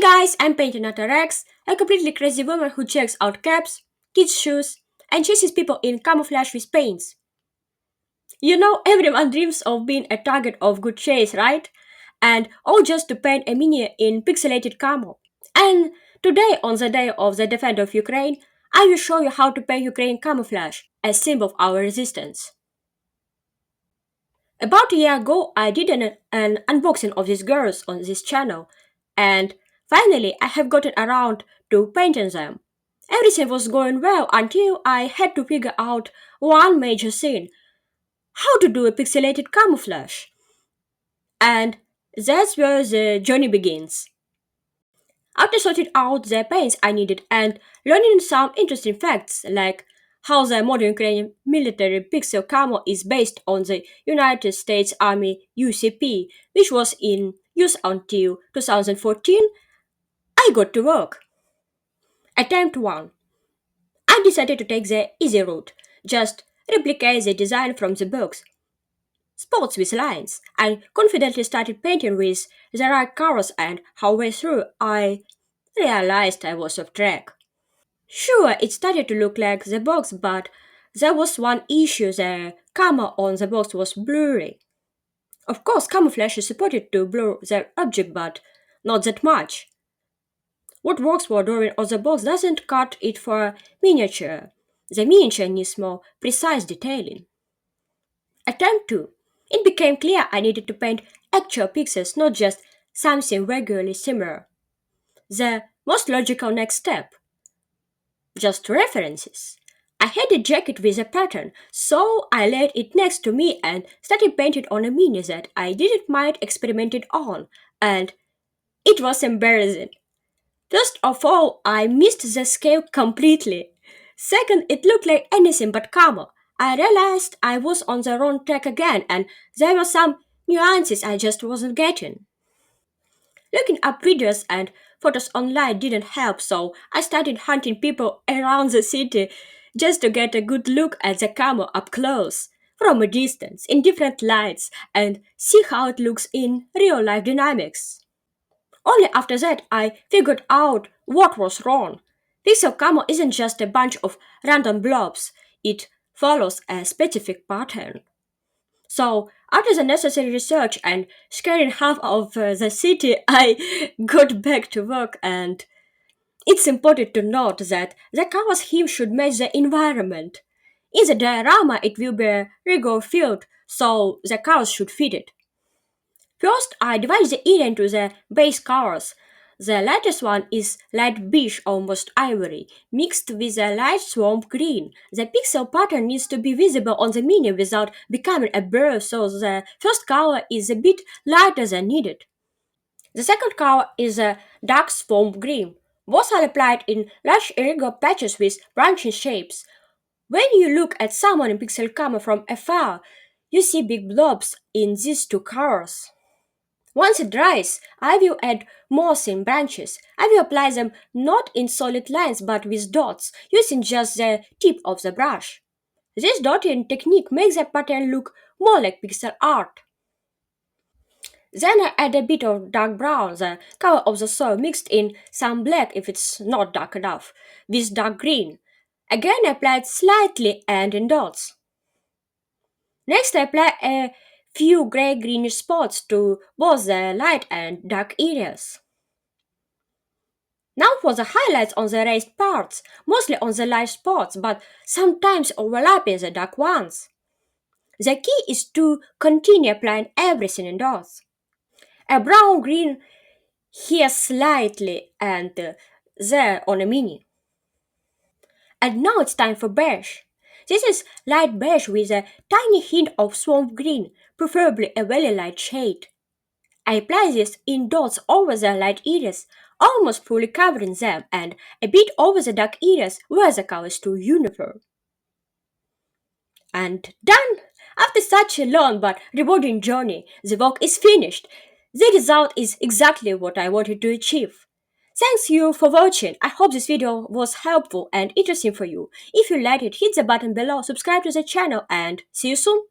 guys, I'm painting at Rex, a completely crazy woman who checks out caps, kids' shoes, and chases people in camouflage with paints. You know, everyone dreams of being a target of good chase, right? And all just to paint a mini in pixelated camo. And today, on the day of the defense of Ukraine, I will show you how to paint Ukraine camouflage, a symbol of our resistance. About a year ago, I did an unboxing of these girls on this channel, and finally I have gotten around to painting them. Everything was going well until I had to figure out one major thing: how to do a pixelated camouflage. And that's where the journey begins. After sorting out the paints I needed and learning some interesting facts like how the modern Ukrainian military pixel camo is based on the United States Army UCP, which was in use until 2014, I got to work. Attempt 1. I decided to take the easy route, just replicate the design from the books. Spots with lines. I confidently started painting with the right colors, and halfway through I realized I was off track. Sure, it started to look like the box, but there was one issue: the camera on the box was blurry. Of course, camouflage is supported to blur the object, but not that much. What works for drawing on the box doesn't cut it for miniature. The miniature needs more precise detailing. Attempt 2. It became clear I needed to paint actual pixels, not just something vaguely similar. The most logical next step: just references. I had a jacket with a pattern, so I laid it next to me and started painting on a mini that I didn't mind experimenting on, and it was embarrassing. First of all, I missed the scale completely. Second, it looked like anything but camo. I realized I was on the wrong track again, and there were some nuances I just wasn't getting. Looking up videos and photos online didn't help, so I started hunting people around the city just to get a good look at the camo up close, from a distance, in different lights, and see how it looks in real life dynamics. Only after that I figured out what was wrong. Pixel camo isn't just a bunch of random blobs, it follows a specific pattern. So, after the necessary research and scaring half of the city, I got back to work. And it's important to note that the color scheme should match the environment. In the diorama, it will be a rigor field, so the colors should fit it. First, I divide the area into the base colors. The lightest one is light beige, almost ivory, mixed with a light swamp green. The pixel pattern needs to be visible on the mini without becoming a blur, so the first color is a bit lighter than needed. The second color is a dark swamp green. Both are applied in large irregular patches with branching shapes. When you look at someone in pixel camo from afar, you see big blobs in these two colors. Once it dries, I will add more thin branches. I will apply them not in solid lines but with dots, using just the tip of the brush. This dotting technique makes the pattern look more like pixel art. Then I add a bit of dark brown, the color of the soil, mixed in some black if it's not dark enough, with dark green. Again applied slightly and in dots. Next I apply a few grey-greenish spots to both the light and dark areas. Now for the highlights on the raised parts, mostly on the light spots, but sometimes overlapping the dark ones. The key is to continue applying everything in dots. A brown-green here slightly and there on a mini. And now it's time for beige. This is light beige with a tiny hint of swamp green, preferably a very light shade. I apply this in dots over the light areas, almost fully covering them, and a bit over the dark areas where the color is too uniform. And done! After such a long but rewarding journey, the work is finished. The result is exactly what I wanted to achieve. Thanks you for watching. I hope this video was helpful and interesting for you. If you liked it, hit the button below, subscribe to the channel, and see you soon!